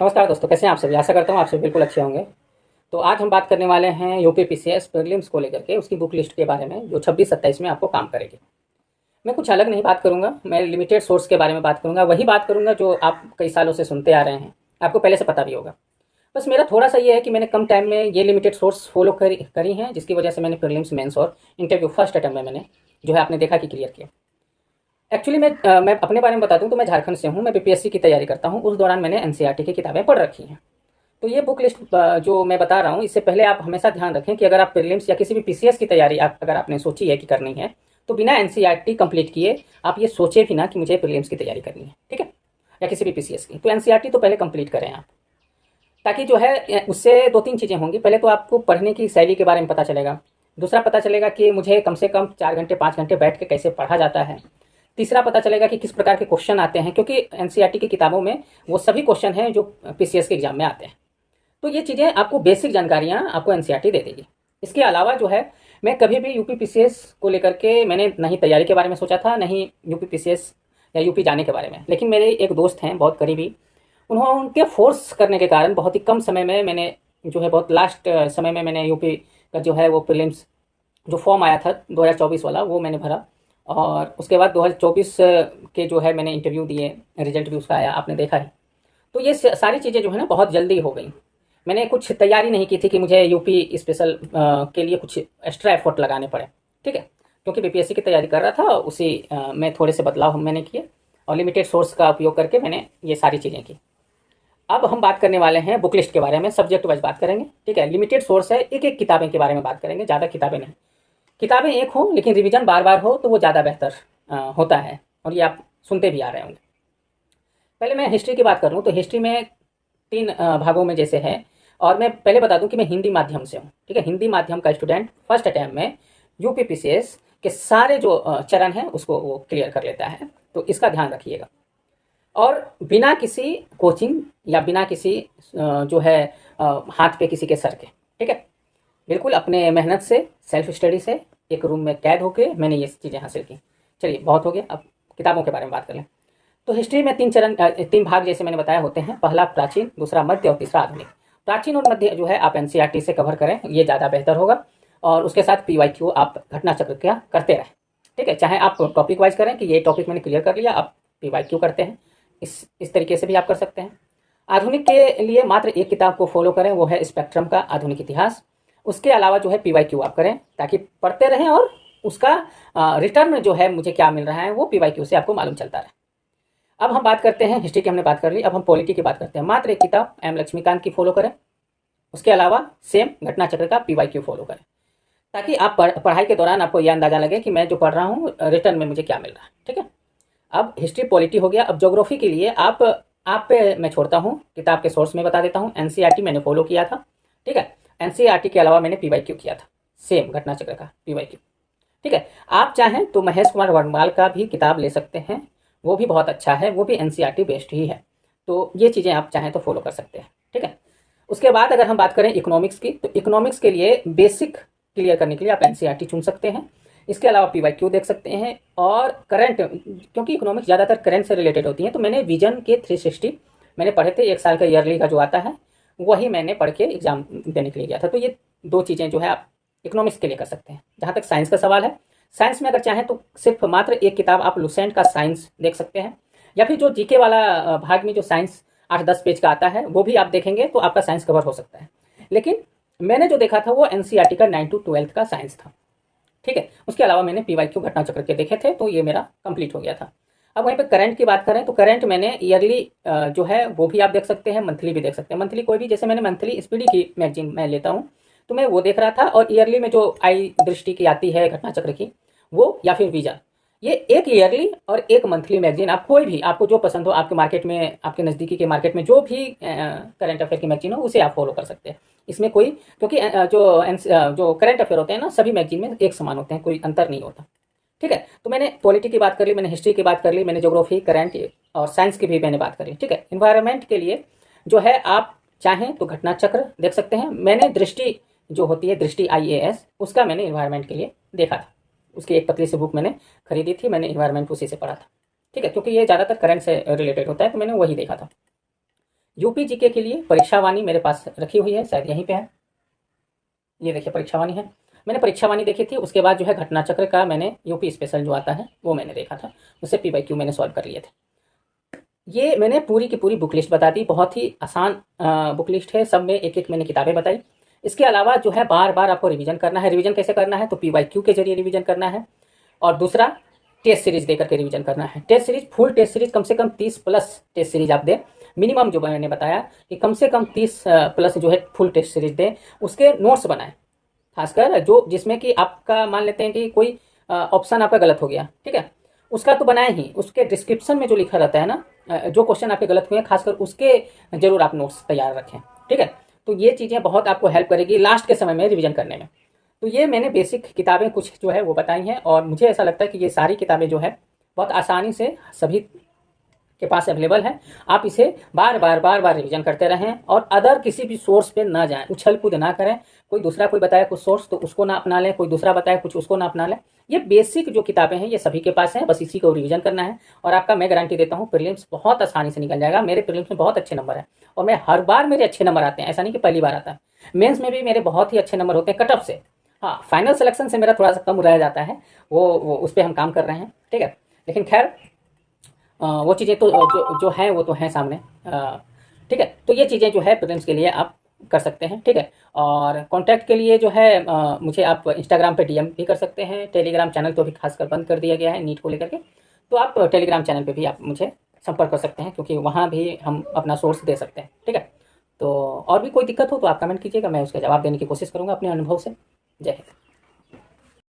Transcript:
नमस्कार दोस्तों, कैसे हैं आप सभी। आशा करता हूँ आप सभी बिल्कुल अच्छे होंगे। तो आज हम बात करने वाले हैं यूपी पीसीएस प्रीलिम्स को लेकर के उसकी बुक लिस्ट के बारे में, जो 26-27 में आपको काम करेगी। मैं कुछ अलग नहीं बात करूंगा, मैं लिमिटेड सोर्स के बारे में बात करूंगा। वही बात करूंगा जो आप कई सालों से सुनते आ रहे हैं, आपको पहले से पता भी होगा। बस मेरा थोड़ा सा ये है कि मैंने कम टाइम में ये लिमिटेड सोर्स फॉलो करी हैं, जिसकी वजह से मैंने प्रीलिम्स, मेंस और इंटरव्यू फर्स्ट अटैम्प्ट में मैंने जो है आपने देखा कि क्लियर किया। एक्चुअली मैं अपने बारे में बता दूं तो मैं झारखंड से हूं, मैं बीपीएससी की तैयारी करता हूं। उस दौरान मैंने एनसीईआरटी की किताबें पढ़ रखी हैं। तो ये बुक लिस्ट जो मैं बता रहा हूँ, इससे पहले आप हमेशा ध्यान रखें कि अगर आप प्रीलिम्स या किसी भी पीसीएस की तैयारी अगर आपने सोची है कि करनी है, तो बिना एनसीईआरटी कंप्लीट किए आप ये सोचे भी ना कि मुझे प्रीलिम्स की तैयारी करनी है, ठीक है, या किसी भी पीसीएस की। तो एनसीईआरटी तो पहले कंप्लीट करें आप, ताकि जो है उससे दो तीन चीज़ें होंगी। पहले तो आपको पढ़ने की शैली के बारे में पता चलेगा। दूसरा, पता चलेगा कि मुझे कम से कम 4 घंटे 5 घंटे बैठ के कैसे पढ़ा जाता है। तीसरा, पता चलेगा कि किस प्रकार के क्वेश्चन आते हैं, क्योंकि एनसीईआरटी की किताबों में वो सभी क्वेश्चन हैं जो पीसीएस के एग्जाम में आते हैं। तो ये चीज़ें आपको बेसिक जानकारियाँ आपको एनसीईआरटी दे देगी। इसके अलावा जो है, मैं कभी भी यूपी पीसीएस को लेकर के मैंने नहीं तैयारी के बारे में सोचा था, नहीं यूपी पीसीएस या यूपी जाने के बारे में। लेकिन मेरे एक दोस्त हैं बहुत करीबी, उन्होंने उनके फोर्स करने के कारण बहुत ही कम समय में मैंने जो है, बहुत लास्ट समय में मैंने यूपी का जो है वो प्रीलिम्स जो फॉर्म आया था 2024 वाला, वो मैंने भरा। और उसके बाद 2024 के जो है मैंने इंटरव्यू दिए, रिजल्ट भी उसका आया, आपने देखा है। तो ये सारी चीज़ें जो है ना बहुत जल्दी हो गई। मैंने कुछ तैयारी नहीं की थी कि मुझे यूपी स्पेशल के लिए कुछ एक्स्ट्रा एफर्ट लगाने पड़े, ठीक है। क्योंकि बीपीएससी की तैयारी कर रहा था, उसी में थोड़े से बदलाव मैंने किए और लिमिटेड सोर्स का उपयोग करके मैंने ये सारी चीज़ें की। अब हम बात करने वाले हैं बुक लिस्ट के बारे में, सब्जेक्ट वाइज बात करेंगे, ठीक है। लिमिटेड सोर्स है, एक एक किताबें के बारे में बात करेंगे, ज़्यादा किताबें नहीं। किताबें एक हो लेकिन रिवीजन बार बार हो तो वो ज़्यादा बेहतर होता है, और ये आप सुनते भी आ रहे होंगे। पहले मैं हिस्ट्री की बात कर लूँ तो हिस्ट्री में 3 भागों में जैसे है। और मैं पहले बता दूं कि मैं हिंदी माध्यम से हूँ, ठीक है। हिंदी माध्यम का स्टूडेंट फर्स्ट अटैम्प्ट में यूपी पीसीएस के सारे जो चरण हैं उसको वो क्लियर कर लेता है, तो इसका ध्यान रखिएगा। और बिना किसी कोचिंग या बिना किसी जो है हाथ पे किसी के सर के, ठीक है, बिल्कुल अपने मेहनत से, सेल्फ स्टडी से, एक रूम में कैद होके मैंने ये चीज़ें हासिल की। चलिए, बहुत हो गया, अब किताबों के बारे में बात कर लें। तो हिस्ट्री में 3 भाग जैसे मैंने बताया होते हैं। पहला प्राचीन, दूसरा मध्य और तीसरा आधुनिक। प्राचीन और मध्य जो है आप एनसीईआरटी से कवर करें, ये ज़्यादा बेहतर होगा। और उसके साथ पीवाईक्यू आप घटना चक्र क्या करते रहें, ठीक है। चाहे आप टॉपिक वाइज करें कि ये टॉपिक मैंने क्लियर कर लिया, आप पीवाईक्यू करते हैं, इस तरीके से भी आप कर सकते हैं। आधुनिक के लिए मात्र एक किताब को फॉलो करें, वो है स्पेक्ट्रम का आधुनिक इतिहास। उसके अलावा जो है पीवाईक्यू आप करें, ताकि पढ़ते रहें और उसका रिटर्न जो है मुझे क्या मिल रहा है वो पीवाईक्यू से आपको मालूम चलता रहे। अब हम बात करते हैं, हिस्ट्री की हमने बात कर ली, अब हम पॉलिटी की बात करते हैं। मात्र एक किताब एम लक्ष्मीकांत की फॉलो करें, उसके अलावा सेम घटना चक्र का पीवाईक्यू फॉलो करें, ताकि आप पढ़ाई के दौरान आपको यह अंदाजा लगे कि मैं जो पढ़ रहा हूँ रिटर्न में मुझे क्या मिल रहा है, ठीक है। अब हिस्ट्री पॉलिटी हो गया। अब ज्योग्राफी के लिए आप पे मैं छोड़ता हूँ, किताब के सोर्स में बता देता हूँ। एनसीईआरटी मैंने फॉलो किया था, ठीक है। एनसीईआरटी के अलावा मैंने पीवाईक्यू किया था, सेम घटना चक्र का पीवाईक्यू, ठीक है। आप चाहें तो महेश कुमार वर्णवाल का भी किताब ले सकते हैं, वो भी बहुत अच्छा है, वो भी एनसीईआरटी बेस्ड ही है। तो ये चीज़ें आप चाहें तो फॉलो कर सकते हैं, ठीक है। उसके बाद अगर हम बात करें इकोनॉमिक्स की, तो इकोनॉमिक्स के लिए बेसिक क्लियर करने के लिए आप एनसीईआरटी चुन सकते हैं। इसके अलावा पीवाईक्यू देख सकते हैं। और करंट, क्योंकि इकोनॉमिक्स ज़्यादातर करंट से रिलेटेड होती है, तो मैंने विजन के 360 मैंने पढ़े थे, 1 साल का ईयरली का जो आता है वही मैंने पढ़ के एग्जाम देने के लिए गया था। तो ये 2 चीज़ें जो है आप इकोनॉमिक्स के लिए कर सकते हैं। जहाँ तक साइंस का सवाल है, साइंस में अगर चाहें तो सिर्फ मात्र एक किताब आप लुसेंट का साइंस देख सकते हैं, या फिर जो जीके वाला भाग में जो साइंस 8-10 पेज का आता है वो भी आप देखेंगे तो आपका साइंस कवर हो सकता है। लेकिन मैंने जो देखा था वो एनसीईआरटी का 9 to 12 का साइंस था, ठीक है। उसके अलावा मैंने पीवाईक्यू घटना चक्र के देखे थे, तो ये मेरा कंप्लीट हो गया था। अब वहीं पे करंट की बात करें तो करंट मैंने ईयरली जो है वो भी आप देख सकते हैं, मंथली भी देख सकते हैं। मंथली कोई भी, जैसे मैंने मंथली स्पीडी की मैगजीन मैं लेता हूँ, तो मैं वो देख रहा था। और ईयरली में जो आई दृष्टि की आती है घटना चक्र की, वो या फिर वीजा, ये एक ईयरली और एक मंथली मैगजीन आप कोई भी, आपको जो पसंद हो, आपके मार्केट में, आपके नज़दीकी के मार्केट में जो भी करंट अफेयर की मैगजीन हो उसे आप फॉलो कर सकते हैं। इसमें कोई, क्योंकि जो करंट अफेयर होते हैं ना, सभी मैगजीन में एक समान होते हैं, कोई अंतर नहीं होता, ठीक है। तो मैंने पॉलिटी की बात कर ली, मैंने हिस्ट्री की बात कर ली, मैंने ज्योग्राफी, करंट और साइंस की भी मैंने बात करी, ठीक है। इन्वायरमेंट के लिए जो है आप चाहें तो घटना चक्र देख सकते हैं। मैंने दृष्टि जो होती है, दृष्टि आईएएस, उसका मैंने इन्वायरमेंट के लिए देखा था। उसकी एक पतली सी बुक मैंने खरीदी थी, मैंने इन्वायरमेंट उसी से पढ़ा था, ठीक है। क्योंकि ये ज़्यादातर करंट से रिलेटेड होता है, तो मैंने वही देखा था। यूपी जीके के लिए परीक्षावाणी मेरे पास रखी हुई है, शायद यहीं पे है, ये देखिए परीक्षावाणी है। मैंने परीक्षावाणी देखी थी, उसके बाद जो है घटना चक्र का मैंने यूपी स्पेशल जो आता है वो मैंने देखा था, उससे PYQ मैंने सॉल्व कर लिए थे। ये मैंने पूरी की पूरी बुक लिस्ट बता दी, बहुत ही आसान बुक लिस्ट है, सब में एक एक मैंने किताबें बताई। इसके अलावा जो है बार बार आपको रिवीजन करना है। रिवीजन कैसे करना है, तो PYQ के जरिए रिवीजन करना है, और दूसरा टेस्ट सीरीज देकर के रिवीजन करना है। Test series, full test series कम से कम 30 प्लस टेस्ट सीरीज आप दें, मिनिमम जो मैंने बताया कि कम से कम 30 प्लस जो है फुल टेस्ट सीरीज दें। उसके नोट्स बनाएं, खासकर जो जिसमें कि आपका मान लेते हैं कि कोई ऑप्शन आपका गलत हो गया, ठीक है, उसका तो बनाए ही, उसके डिस्क्रिप्शन में जो लिखा रहता है ना, जो क्वेश्चन आपके गलत हुए हैं खासकर उसके जरूर आप नोट्स तैयार रखें, ठीक है। तो ये चीज़ें बहुत आपको हेल्प करेगी लास्ट के समय में रिवीजन करने में। तो ये मैंने बेसिक किताबें कुछ जो है वो बताई हैं, और मुझे ऐसा लगता है कि ये सारी किताबें जो है बहुत आसानी से सभी के पास अवेलेबल है। आप इसे बार बार रिवीजन करते रहें, और अदर किसी भी सोर्स पे ना जाएं, उछल कूद ना करें। कोई दूसरा कोई बताए कुछ सोर्स तो उसको ना अपना लें, कोई दूसरा बताए कुछ उसको ना अपना लें। ये बेसिक जो किताबें हैं ये सभी के पास हैं, बस इसी को रिवीजन करना है, और आपका मैं गारंटी देता हूँ प्रीलिम्स बहुत आसानी से निकल जाएगा। मेरे प्रीलिम्स में बहुत अच्छे नंबर है, और मैं हर बार मेरे अच्छे नंबर आते हैं, ऐसा नहीं कि पहली बार आता है। मेंस में भी मेरे बहुत ही अच्छे नंबर होते हैं कट ऑफ से। हाँ, फाइनल सिलेक्शन से मेरा थोड़ा सा कम रह जाता है, वो उस पर हम काम कर रहे हैं, ठीक है। लेकिन खैर वो चीज़ें तो जो हैं वो तो हैं सामने, ठीक है। तो ये चीज़ें जो है प्रीलिम्स के लिए आप कर सकते हैं, ठीक है। और कांटेक्ट के लिए जो है मुझे आप इंस्टाग्राम पे DM भी कर सकते हैं। टेलीग्राम चैनल तो अभी खासकर बंद कर दिया गया है नीट को लेकर के, तो आप टेलीग्राम चैनल पे भी आप मुझे संपर्क कर सकते हैं, क्योंकि वहाँ भी हम अपना सोर्स दे सकते हैं, ठीक है। तो और भी कोई दिक्कत हो तो आप कमेंट कीजिएगा, मैं उसका जवाब देने की कोशिश करूँगा अपने अनुभव से। जय हिंद।